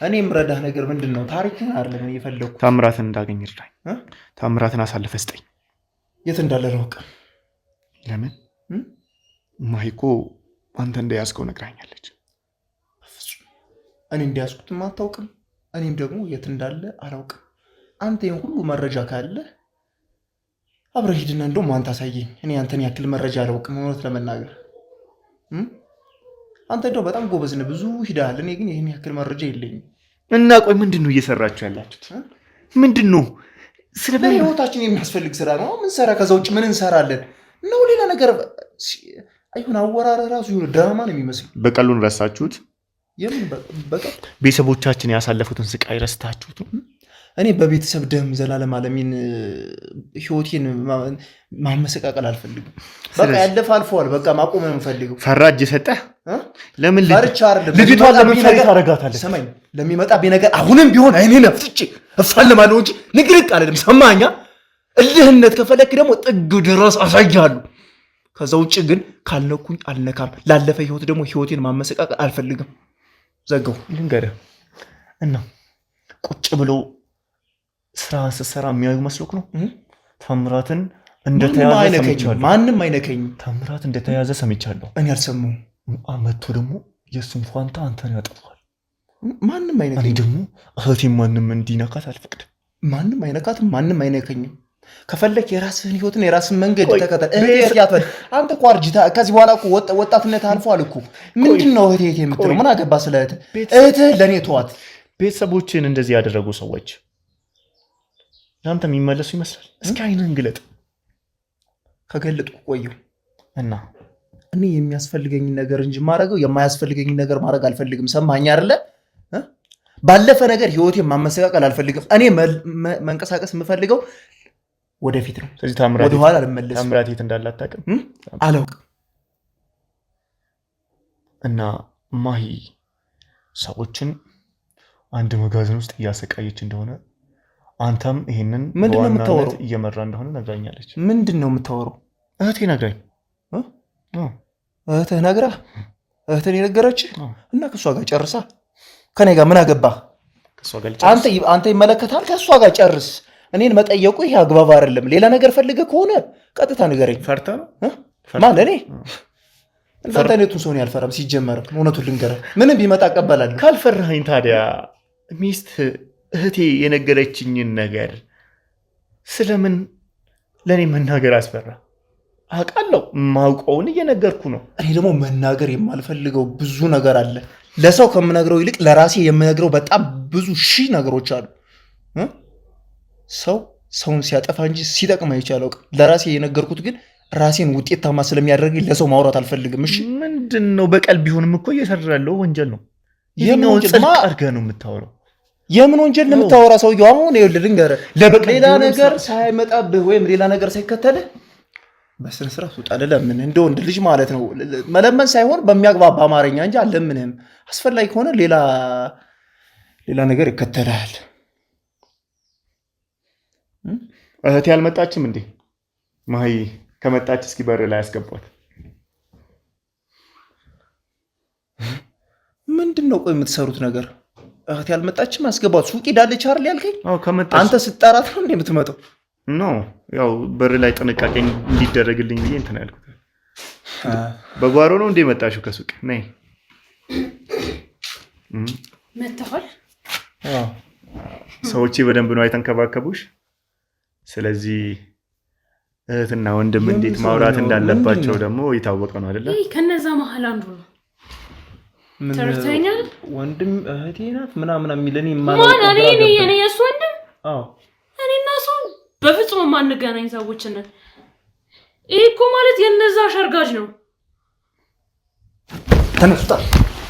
እኔ የምረዳህ ነገር ምንድነው? ታሪክን አይደለም የፈለኩት። ታምራትን እንዳገኝ እርዳኝ። ታምራትን አሳልፈህ ስጠኝ። የት እንዳለ አላውቅ። ለምን? ማሂኮ አንተ እንደያዝከው ነግራኛለች። እኔ እንደያዝኩትም አታውቅም፣ እኔም ደግሞ የት እንዳለ አላውቅም። አንተ ይሄን ሁሉ መረጃ ካለ አብረህ ሂድና እንደውም አንተ አሳየኝ። እኔ አንተን ያክል መረጃ አላውቅም እውነት ለመናገር። አንተ እንደው በጣም ጎበዝ ነህ፣ ብዙ ሂደሃል። እኔ ግን ይሄን ያክል መረጃ የለኝም። እና ቆይ ምንድን ነው እየሰራችሁ ያላችሁት? ምንድን ነው? ህይወታችን የሚያስፈልግ ስራ ነው ምን ሰራ? ከዛ ውጭ ምን እንሰራለን ነው? ሌላ ነገር አይሁን። አወራረህ ራሱ ይሁን ድራማ ነው የሚመስለው። በቀሉን ረሳችሁት? የምን በቀል? ቤተሰቦቻችን ያሳለፉትን ስቃይ ረስታችሁት? እኔ በቤተሰብ ደም ዘላለም አለሚን ህይወቴን ማመሰቃቀል አልፈልግም። በቃ ያለፈ አልፈዋል። በቃ ማቆም ነው የምፈልገው። ፈራጅ ሰጠህ? ለምን ፈርቻ አይደለም። ልጅቷን ለምን ፈሪት ታደርጋታለህ? ሰማኝ፣ ለሚመጣብኝ ነገር አሁንም ቢሆን አይኔን አፍጥጬ እፋለማለሁ እንጂ ንግርቅ አይደለም። ሰማኛ? እልህነት ከፈለክ ደግሞ ጥግ ድረስ አሳያለሁ። ከዛ ውጭ ግን ካልነኩኝ አልነካም። ላለፈ ህይወት ደግሞ ህይወቴን ማመሰቃቀል አልፈልግም። ዘጋው። ልንገርህ እና ቁጭ ብሎ ስራ ስትሰራ የሚያዩ መስሎክ ነው። ታምራትን እንደተያዘ ሰምቻለሁ። ማንም አይነከኝም። ታምራት እንደተያዘ ሰምቻለሁ። እኔ አልሰማሁም። መጥቶ ደግሞ የእሱን ፋንታ አንተን ያጠፋል። ማንም አይነከኝም። እኔ ደግሞ እህቴን ማንም እንዲነካት አልፈቅድም። ማንም አይነካትም። ማንም አይነከኝም። ከፈለክ የራስህን ህይወትን የራስህን መንገድ ተከተል። እህቴ ያትበል። አንተ እኮ አርጅታ ከዚህ በኋላ እኮ ወጣትነት አልፏል እኮ። ምንድነው እህቴ የምትለው? ምን አገባ ስለ እህትህ? እህትህ ለእኔ ተዋት። ቤተሰቦችን እንደዚህ ያደረጉ ሰዎች ለአንተ የሚመለሱ ይመስላል? እስኪ አይንህን ግለጥ። ከገለጥኩ ቆየሁ እና እኔ የሚያስፈልገኝን ነገር እንጂ ማድረገው የማያስፈልገኝን ነገር ማድረግ አልፈልግም። ሰማኸኝ አይደለ? ባለፈ ነገር ህይወቴን ማመሰቃቀል አልፈልግም። እኔ መንቀሳቀስ የምፈልገው ወደፊት ነው። ስለዚህ ታምራት ወደኋላ አልመለስም። ታምራት የት እንዳለ አታውቅም? አላውቅም። እና ማሂ ሰዎችን አንድ መጋዘን ውስጥ እያሰቃየች እንደሆነ አንተም ይሄንን በዋናነት እየመራ እንደሆነ ነግራኛለች። ምንድን ነው የምታወራው? እህቴ ነግራኝ። እህትህ ነግራ? እህትህን የነገረችህ? እና ከእሷ ጋር ጨርሳ። ከኔ ጋር ምን አገባህ? አንተ ይመለከታል። ከእሷ ጋር ጨርስ። እኔን መጠየቁ ይሄ አግባብ አይደለም። ሌላ ነገር ፈልገህ ከሆነ ቀጥታ ንገረኝ። ፈርታ ነው ማን? እኔ ፈርታኔቱን ሰውን ያልፈራም። ሲጀመርም እውነቱን ልንገርህ፣ ምንም ቢመጣ እቀበላለሁ። ካልፈራኸኝ ታዲያ ሚስት እህቴ የነገረችኝን ነገር ስለምን ለእኔ መናገር አስፈራ? አውቃለሁ፣ ማውቀውን እየነገርኩ ነው። እኔ ደግሞ መናገር የማልፈልገው ብዙ ነገር አለ። ለሰው ከምነግረው ይልቅ ለራሴ የምነግረው በጣም ብዙ ሺህ ነገሮች አሉ። ሰውን ሲያጠፋ እንጂ ሲጠቅም አይቻለው። ለራሴ የነገርኩት ግን ራሴን ውጤታማ ስለሚያደርገኝ ለሰው ማውራት አልፈልግም። እሺ ምንድን ነው? በቀል ቢሆንም እኮ እየሰራ ያለው ወንጀል ነው። የምን ጽድቅ አድርገህ ነው የምታወራው? የምን ወንጀል ነው የምታወራ? ሰውዬው አሁን ይኸውልህ ልንገርህ፣ ሌላ ነገር ሳይመጣብህ ወይም ሌላ ነገር ሳይከተልህ በስነ ስርዓት ውጣ። ለምን እንደ ወንድ ልጅ ማለት ነው። መለመን ሳይሆን በሚያግባባ አማርኛ እንጂ አለምንህም። አስፈላጊ ከሆነ ሌላ ነገር ይከተላል። እህቴ አልመጣችም እንዴ? ማሂ ከመጣች እስኪ በር ላይ ያስገቧት። ምንድን ነው ቆይ የምትሰሩት ነገር? እህቴ አልመጣችም፣ አስገቧት። ሱቅ ሄዳለች አይደል ያልከኝ? አንተ ስጠራት ነው እንዴ የምትመጣው? ኖ ያው በር ላይ ጥንቃቄ እንዲደረግልኝ ብዬ እንትን ያልኩት። በጓሮ ነው እንዴ መጣሽው ከሱቅ? ነይ መጣኋል። ሰዎቼ በደንብ ነው አይተንከባከቡሽ። ስለዚህ እህትና ወንድም እንዴት ማውራት እንዳለባቸው ደግሞ የታወቀ ነው አይደለ? ከነዛ መሀል አንዱ ነው። ተረተኛል። ወንድም እህቴ ናት ምናምን የሚለኝ ማን? እኔ የእሱ ወንድም? አዎ እኔና እሱ በፍጹም የማንገናኝ ሰዎች ነን። ይሄ እኮ ማለት የነዛ ሸርጋጅ ነው። ተነስታ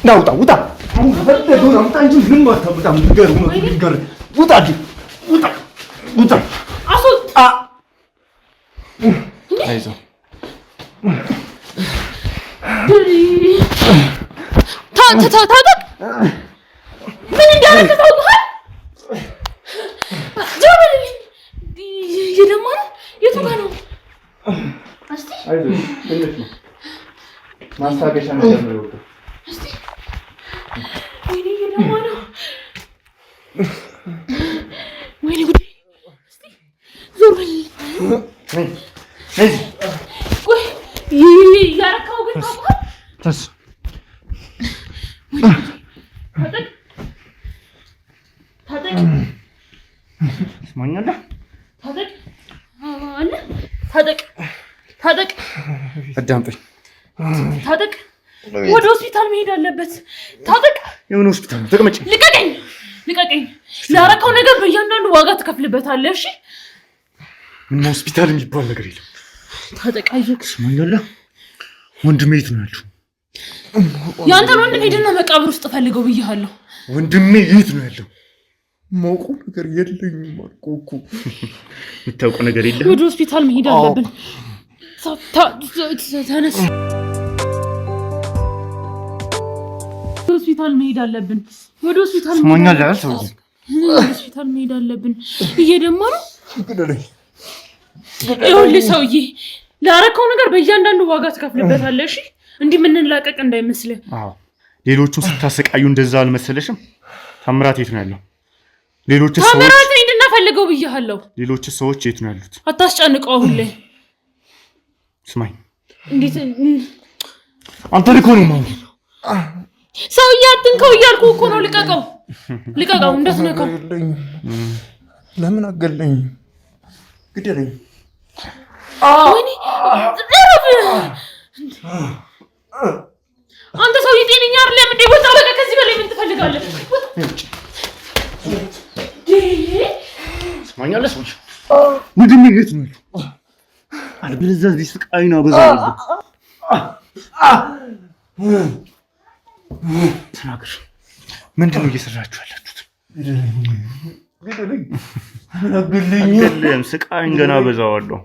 ናውጣ ውጣ። አሁን ፈለገው ነው አንቺ ምን ማታውጣ ነገር ነው ነገር ውጣ ውጣ አሶጣ አይዞ ታታ ምን እንዳደረክ ታውቃለህ? ጀበል የደማ የቱ ጋር ነው? እስቲ አይዞ ትንሽ ነው ማስታገሻ ነገር ነው ይወጣ። ወይኔ ለማና ወይኔ ጉዴ! እስቲ ዞር በል። ቆይ ያረካው ግን ተስ ታጠቅ ስማኛለህ? ታጠቅ አለ ታጠቅ አዳምጠኝ። ታጠቅ ወደ ሆስፒታል መሄድ አለበት። ታጠቅ የምን ሆስፒታል? ተቀመጭ። ልቀቀኝ። ላረካው ነገር በእያንዳንዱ ዋጋ ትከፍልበታለህ። እሺ ምን ሆስፒታል የሚባል ነገር የለም። ታጠቅ አይዞህ። ስማኛለህ? ወንድሜ የት ነው ያለው? ያንተን ወንድም ሄድና መቃብር ውስጥ ፈልገው ብያለሁ። ወንድሜ የት ነው ያለው? ማውቁ ነገር የለኝም አልኩህ እኮ። የምታውቀው ነገር የለም። ወደ ሆስፒታል መሄድ አለብን። ተነስ። ሆስፒታል መሄድ አለብን። ወደ ሆስፒታል መሄድ አለብን። እየደማ ነው። ይኸውልህ ሰውዬ፣ ላረከው ነገር በእያንዳንዱ ዋጋ ትከፍልበታለህ። እሺ እንዲህ የምንላቀቅ እንዳይመስልህ። ሌሎቹን ስታሰቃዩ እንደዛ አልመሰለሽም? ታምራት የት ነው ያለው? ሌሎች ሰዎች ታምራት እንድናፈልገው ብያለሁ። ሌሎች ሰዎች የት ነው ያሉት? አታስጨንቀው። አሁን ላይ ስማኝ፣ እንዴት አንተ ልኮ ነው ማለት ሰውዬ አትንከው እያልኩህ እኮ ነው። ልቀቀው፣ እንዳትነካው። ለምን አገለኝ? ግደለኝ። ወይኔ አንተ ሰውዬ ጤነኛ አይደለም እንዴ? ወጣ በቃ። ከዚህ በላይ ምን ትፈልጋለህ? ስማኛለህ? ሰዎች ወንድሜ የት ነው ያለው? አልበለዚያ እዚህ ስቃይ ነው አበዛለሁ። ተናገር። ምንድን ነው እየሰራችሁ ያላችሁት? አልገልህም። ስቃይን ገና አበዛዋለሁ።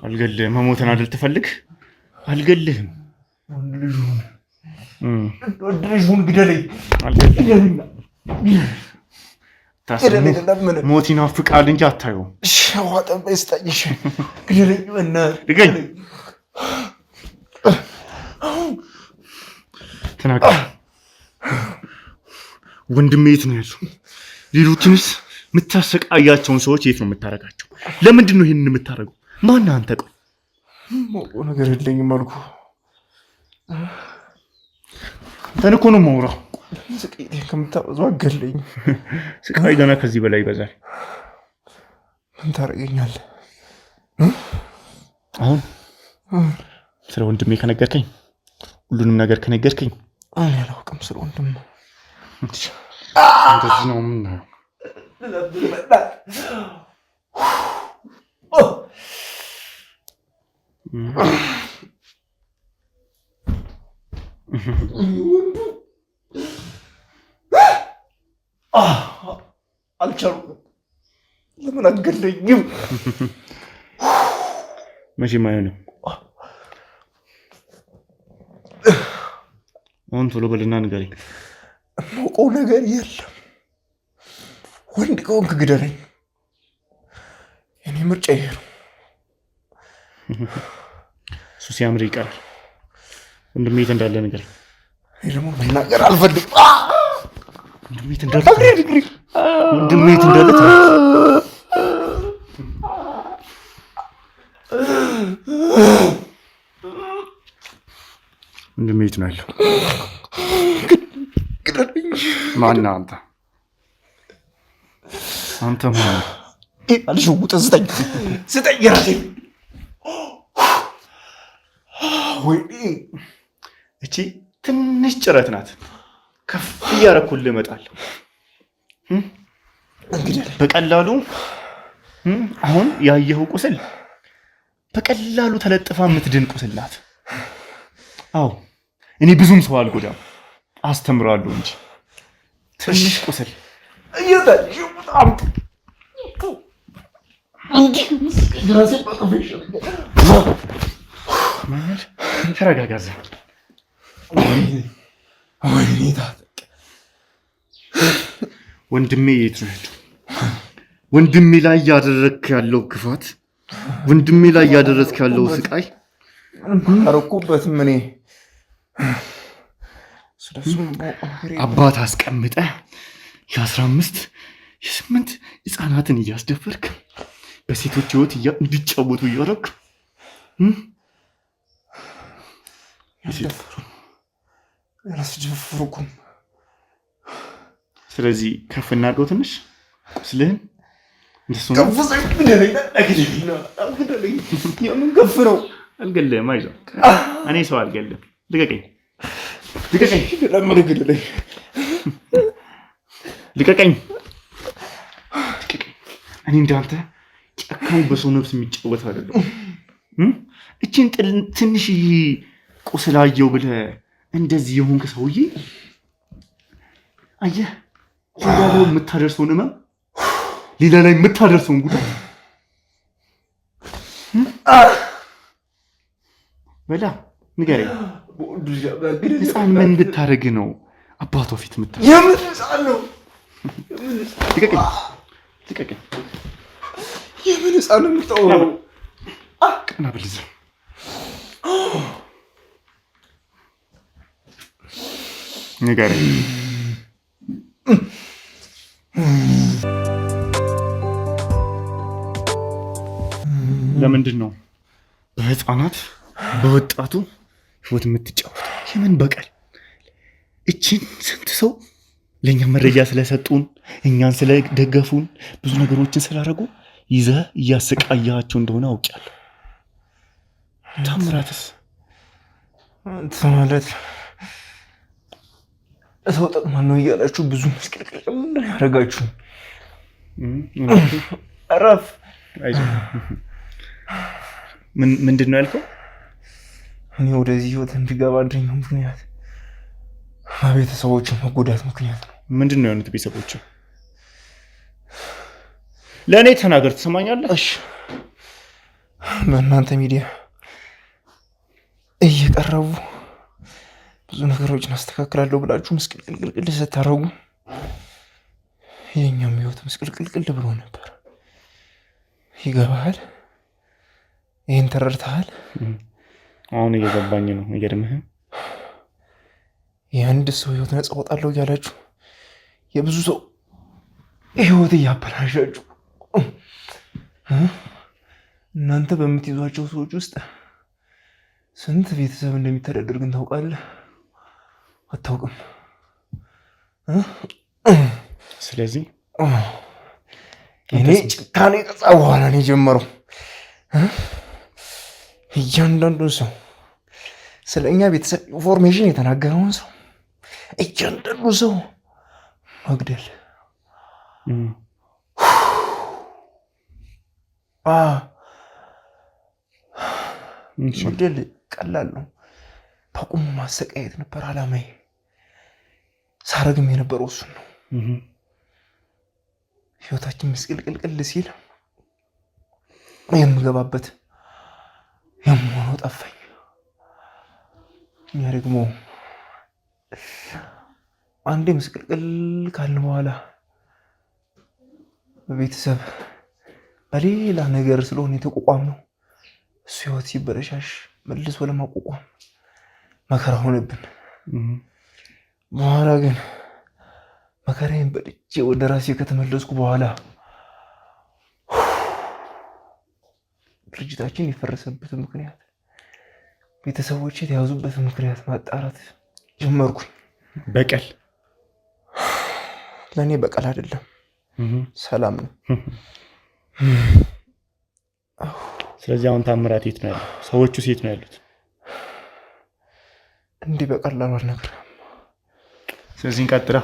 አልገልህም። መሞትን አይደል ትፈልግ? አልገልህም። ሞት ይናፍቃል እንጂ አታየውም። ተናገር። ወንድሜ የት ነው ያለው? ሌሎችንስ የምታሰቃያቸውን ሰዎች የት ነው የምታረጋቸው? ለምንድን ነው ይሄንን የምታረገው? ማነህ አንተ? ቆይ ማውቀው ነገር የለኝም አልኩህ። አንተን እኮ ነው የማወራው። ስቃይ ከምታበዛው አገለኝ። ስቃይ ገና ከዚህ በላይ ይበዛል። ምን ታደርገኛለህ? አሁን ስለ ወንድሜ ከነገርከኝ፣ ሁሉንም ነገር ከነገርከኝ፣ እኔ አላውቅም ስለ ወንድም። እንደዚህ ነው የምናየው። አልቻልኩም። ለምን አገለኝም? መቼም አይሆንም። አሁን ቶሎ በልና ንገረኝ። የማውቀው ነገር የለም። ወንድ ከሆንክ ግደለኝ። የኔ ምርጫ ይሄ ነው። እሱ ሲያምር ይቀራል። ወንድሜ የት እንዳለ ንገረኝ። እኔ ደግሞ መናገር አልፈልግም። ወንድሜ የት እንዳለ ወንድሜ የት እንዳለ ወንድሜ የት ነው ያለው? ማነህ አንተ? አንተ ማነህ? አልሽውጥም። ስጠኝ እራሴን። ወይኔ እቺ ትንሽ ጭረት ናት። ከፍ እያደረኩልህ እመጣለሁ። በቀላሉ አሁን ያየኸው ቁስል በቀላሉ ተለጥፋ የምትድን ቁስል ናት። አዎ እኔ ብዙም ሰው አልጎዳም፣ አስተምራለሁ እንጂ ትንሽ ቁስል ተረጋጋ። ወንድሜ የት ነው ያለው? ወንድሜ ላይ ያደረግክ ያለው ክፋት፣ ወንድሜ ላይ ያደረግክ ያለው ስቃይ አረኩበትም እኔ አባት አስቀምጠ የ15 የ8 ህፃናትን እያስደፈርክ በሴቶች ህይወት እንዲጫወቱ እያደረግ ያስደፈርኩም። ስለዚህ ከፍ እናድርገው ትንሽ ቁስልህን የምን ከፍ ነው? አልገለህም። አይዞህ እኔ ሰው አልገልም። ልቀቀኝ ልቀቀኝ። እኔ እንዳንተ ጨካኝ በሰው ነፍስ የሚጫወት አይደለም። እችን ትንሽዬ ቁስል አየሁ ብለህ እንደዚህ የሆንክ ሰውዬ አየህ፣ ሌላ ላይ የምታደርሰውን ህመም፣ ሌላ ላይ የምታደርሰውን ጉዳት በላ ንገረኝ። ህፃን ምን ብታደርግ ነው አባቷ ፊት የምታደርግ? የምን ህፃን ነው? ልቀቀኝ። የምን ህፃን ነው የምታወራው? ቀና በል እዛ። ንገረኝ። ለምንድን ነው በህፃናት በወጣቱ ህይወት የምትጫወት? የምን በቀል? እችን ስንት ሰው ለእኛ መረጃ ስለሰጡን እኛን ስለደገፉን ብዙ ነገሮችን ስላደረጉ ይዘህ እያሰቃያቸው እንደሆነ አውቃለሁ። ታምራትስ ማለት ሰው ጠቅማን ነው እያላችሁ ብዙ መስቀልቅል ምንድን ያደረጋችሁ? እረፍ። ምንድን ነው ያልከው? እኔ ወደዚህ ህይወት እንዲገባ አንደኛው ምክንያት ቤተሰቦች መጎዳት ምክንያት ነው። ምንድን ነው የሆኑት ቤተሰቦች? ለእኔ ተናገር። ትሰማኛለህ? እሺ። በእናንተ ሚዲያ እየቀረቡ ብዙ ነገሮችን አስተካክላለሁ ብላችሁ ምስቅልቅልቅል ስታረጉ የኛም ህይወት ምስቅልቅልቅል ብሎ ነበር። ይገባሃል? ይህን ተረድተሃል? አሁን እየገባኝ ነው። ይገርምህም የአንድ ሰው ህይወት ነፃ ወጣለሁ እያላችሁ የብዙ ሰው ህይወት እያበላሻችሁ እናንተ በምትይዟቸው ሰዎች ውስጥ ስንት ቤተሰብ እንደሚተዳደር ግን ታውቃለህ? አታውቅም? ስለዚህ እኔ ጭካኔ ከዛ በኋላ ነው የጀመረው። እያንዳንዱን ሰው ስለ እኛ ቤተሰብ ኢንፎርሜሽን የተናገረውን ሰው እያንዳንዱ ሰው መግደል። መግደል ቀላል ነው። በቁሙ ማሰቃየት ነበር አላማዬ። ሳረግም የነበረው እሱን ነው። ህይወታችን ምስቅልቅልቅል ሲል የምገባበት የምሆነው ጠፋኝ። እኛ ደግሞ አንዴ ምስቅልቅል ካልን በኋላ በቤተሰብ በሌላ ነገር ስለሆነ የተቋቋም ነው። እሱ ህይወት ሲበለሻሽ መልሶ ለማቋቋም መከራ ሆነብን። በኋላ ግን መከራዬን በልቼ ወደ ራሴ ከተመለስኩ በኋላ ድርጅታችን የፈረሰበት ምክንያት፣ ቤተሰቦች የተያዙበት ምክንያት ማጣራት ጀመርኩኝ። በቀል ለእኔ በቀል አይደለም፣ ሰላም ነው። ስለዚህ አሁን ታምራት የት ነው ያለው? ሰዎቹ ሴት ነው ያሉት? እንዲህ በቀላሉ አልነግርህም። ስለዚህ እንቀጥላ፣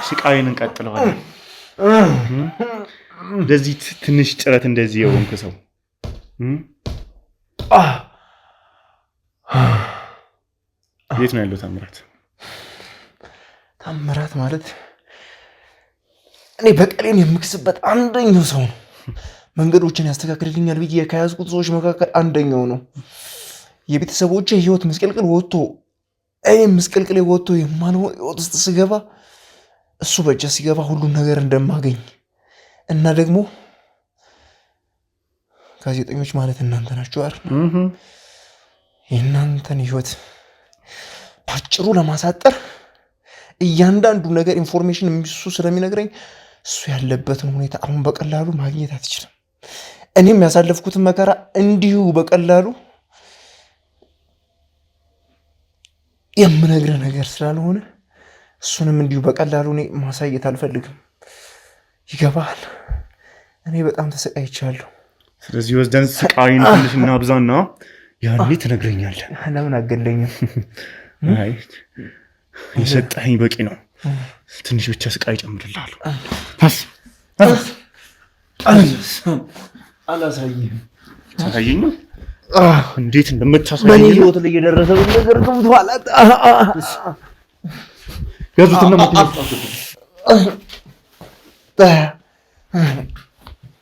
ስቃይን እንቀጥለዋለን። እንደዚህ ትንሽ ጭረት እንደዚህ የሆንክ ሰው የት ነው ያለው ታምራት? ታምራት ማለት እኔ በቀሌን የምክስበት አንደኛው ሰው ነው። መንገዶችን ያስተካክልልኛል ብዬ ከያዝኩት ሰዎች መካከል አንደኛው ነው። የቤተሰቦቼ ህይወት ምስቅልቅል ወጥቶ እኔም ምስቅልቅል ወጥቶ የማልሆን ህይወት ውስጥ ስገባ እሱ በእጃ ሲገባ ሁሉም ነገር እንደማገኝ እና ደግሞ ጋዜጠኞች ማለት እናንተ ናችሁ አይደል? የእናንተን ህይወት ባጭሩ ለማሳጠር እያንዳንዱ ነገር ኢንፎርሜሽን እሱ ስለሚነግረኝ እሱ ያለበትን ሁኔታ አሁን በቀላሉ ማግኘት አትችልም። እኔም ያሳለፍኩትን መከራ እንዲሁ በቀላሉ የምነግርህ ነገር ስላልሆነ እሱንም እንዲሁ በቀላሉ እኔ ማሳየት አልፈልግም። ይገባል? እኔ በጣም ተሰቃይቻለሁ። ስለዚህ ወስደን ስቃይን ትንሽ እናብዛና ያኔ ትነግረኛለህ። ለምን አገለኝም? አይ የሰጠኸኝ በቂ ነው። ትንሽ ብቻ ስቃይ ጨምርልሃለሁ። አላሳይህም። ታሳየኝም? እንዴት እንደምታሳየኝ በእኔ ህይወት ላይ የደረሰው ነገር ገብቶሃል? ያዙትና